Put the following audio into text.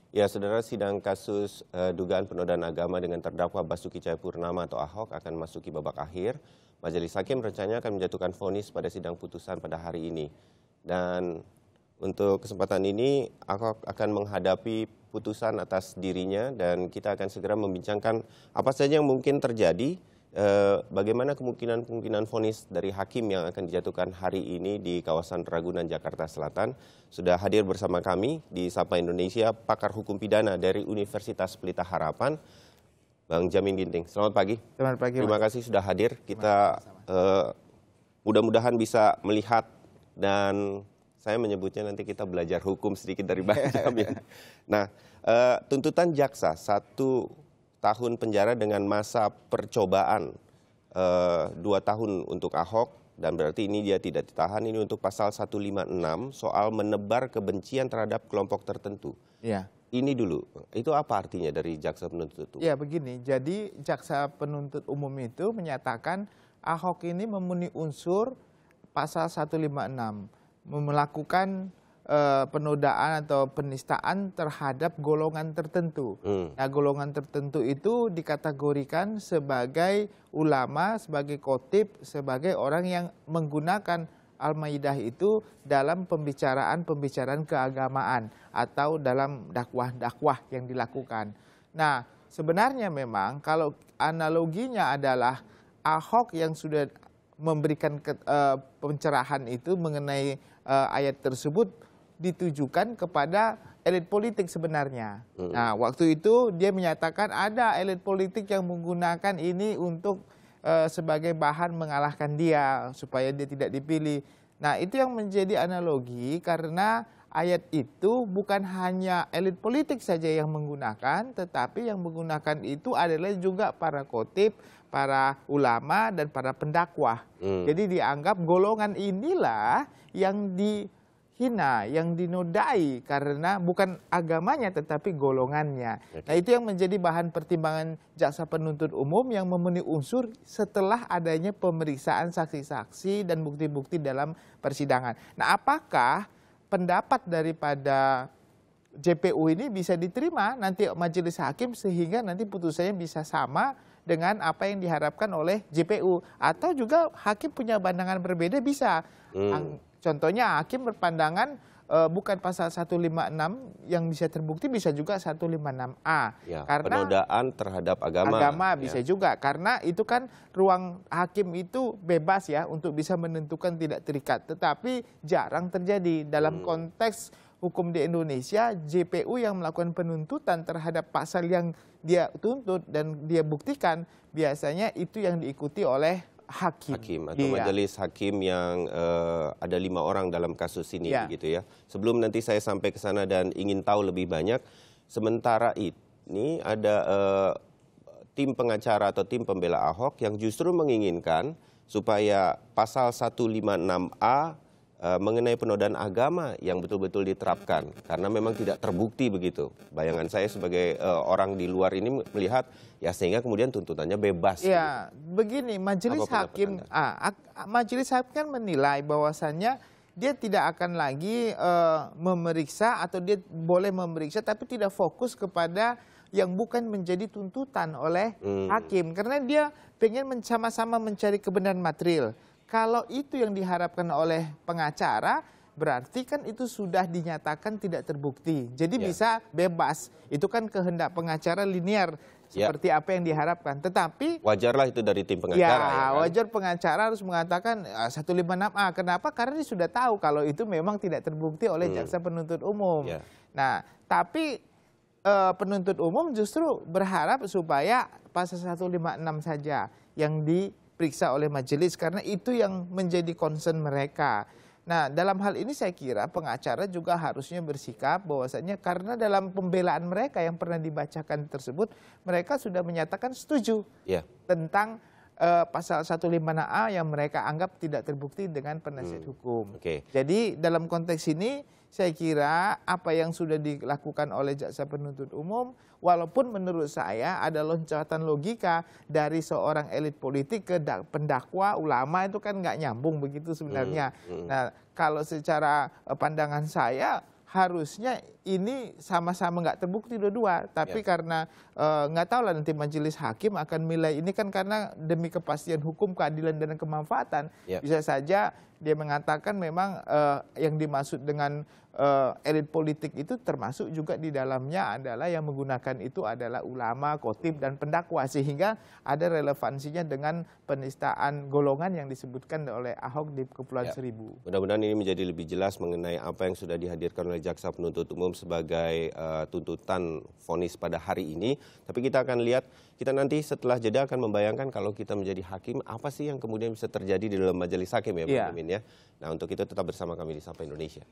Ya, saudara, sidang kasus dugaan penodaan agama dengan terdakwa Basuki Cahayapurnama atau Ahok akan masuki babak akhir. Majelis Hakim rencananya akan menjatuhkan vonis pada sidang putusan pada hari ini. Dan untuk kesempatan ini, Ahok akan menghadapi putusan atas dirinya dan kita akan segera membincangkan apa saja yang mungkin terjadi. Bagaimana kemungkinan vonis dari hakim yang akan dijatuhkan hari ini di kawasan Ragunan, Jakarta Selatan. Sudah hadir bersama kami di Sapa Indonesia, pakar hukum pidana dari Universitas Pelita Harapan, Bang Jamin Ginting. Selamat pagi. Selamat pagi. Terima kasih sudah hadir. Kita mudah-mudahan bisa melihat dan saya menyebutnya nanti kita belajar hukum sedikit dari Bang Jamin. Nah, tuntutan jaksa 1 tahun penjara dengan masa percobaan 2 tahun untuk Ahok, dan berarti ini dia tidak ditahan. Ini untuk pasal 156 soal menebar kebencian terhadap kelompok tertentu. Ya. Ini dulu, itu apa artinya dari jaksa penuntut umum? Ya, begini, jadi jaksa penuntut umum itu menyatakan Ahok ini memenuhi unsur pasal 156, melakukan penodaan atau penistaan terhadap golongan tertentu. Nah, golongan tertentu itu dikategorikan sebagai ulama, sebagai khotib, sebagai orang yang menggunakan Al-Maidah itu dalam pembicaraan keagamaan atau dalam dakwah-dakwah yang dilakukan. Nah, sebenarnya memang kalau analoginya adalah Ahok yang sudah memberikan pencerahan itu mengenai ayat tersebut ditujukan kepada elit politik sebenarnya. Nah, waktu itu dia menyatakan ada elit politik yang menggunakan ini untuk sebagai bahan mengalahkan dia supaya dia tidak dipilih. Nah, itu yang menjadi analogi karena ayat itu bukan hanya elit politik saja yang menggunakan, tetapi yang menggunakan itu adalah juga para khotib, para ulama, dan para pendakwah. Jadi dianggap golongan inilah yang dihina, yang dinodai karena bukan agamanya tetapi golongannya. Nah, itu yang menjadi bahan pertimbangan jaksa penuntut umum yang memenuhi unsur setelah adanya pemeriksaan saksi-saksi dan bukti-bukti dalam persidangan. Nah, apakah pendapat daripada JPU ini bisa diterima nanti majelis hakim sehingga nanti putusannya bisa sama dengan apa yang diharapkan oleh JPU, atau juga hakim punya pandangan berbeda bisa. Contohnya hakim berpandangan bukan pasal 156 yang bisa terbukti, bisa juga 156A. Ya, karena penodaan terhadap agama. Agama bisa juga, karena itu kan ruang hakim itu bebas ya untuk bisa menentukan tidak terikat. Tetapi jarang terjadi dalam konteks hukum di Indonesia, JPU yang melakukan penuntutan terhadap pasal yang dia tuntut dan dia buktikan, biasanya itu yang diikuti oleh hakim Atau majelis hakim yang ada 5 orang dalam kasus ini, begitu ya. Sebelum nanti saya sampai ke sana dan ingin tahu lebih banyak, sementara ini ada tim pengacara atau tim pembela Ahok yang justru menginginkan supaya pasal 156A mengenai penodaan agama yang betul-betul diterapkan, karena memang tidak terbukti begitu. Bayangan saya sebagai orang di luar ini melihat ya, sehingga kemudian tuntutannya bebas. Ya, begini, majelis hakim kan menilai bahwasannya dia tidak akan lagi memeriksa, atau dia boleh memeriksa tapi tidak fokus kepada yang bukan menjadi tuntutan oleh hakim, karena dia pengen sama-sama mencari kebenaran material. Kalau itu yang diharapkan oleh pengacara, berarti kan itu sudah dinyatakan tidak terbukti. Jadi bisa bebas. Itu kan kehendak pengacara linear seperti apa yang diharapkan. Tetapi wajarlah itu dari tim pengacara. Ya, kan? Wajar pengacara harus mengatakan 156A. Kenapa? Karena dia sudah tahu kalau itu memang tidak terbukti oleh jaksa penuntut umum. Nah, tapi penuntut umum justru berharap supaya pasal 156 saja yang diperiksa oleh majelis, karena itu yang menjadi concern mereka. Nah, dalam hal ini saya kira pengacara juga harusnya bersikap bahwasanya karena dalam pembelaan mereka yang pernah dibacakan tersebut, mereka sudah menyatakan setuju tentang pasal 156A yang mereka anggap tidak terbukti dengan penasihat hukum. Jadi dalam konteks ini saya kira apa yang sudah dilakukan oleh jaksa penuntut umum, walaupun menurut saya ada loncatan logika dari seorang elit politik ke pendakwa ulama, itu kan nggak nyambung begitu sebenarnya. Nah, kalau secara pandangan saya, harusnya ini sama-sama nggak terbukti dua-dua, tapi karena nggak tahu lah nanti majelis hakim akan nilai ini kan karena demi kepastian hukum, keadilan dan kemanfaatan. Bisa saja dia mengatakan memang yang dimaksud dengan elit politik itu termasuk juga di dalamnya adalah yang menggunakan itu adalah ulama, khotib dan pendakwa, sehingga ada relevansinya dengan penistaan golongan yang disebutkan oleh Ahok di Kepulauan Seribu. Mudah-mudahan ini menjadi lebih jelas mengenai apa yang sudah dihadirkan oleh jaksa penuntut umum sebagai tuntutan vonis pada hari ini. Tapi kita akan lihat, kita nanti setelah jeda akan membayangkan kalau kita menjadi hakim, apa sih yang kemudian bisa terjadi di dalam majelis hakim ya, Pak Mimin ya. Nah, untuk itu tetap bersama kami di Sapa Indonesia.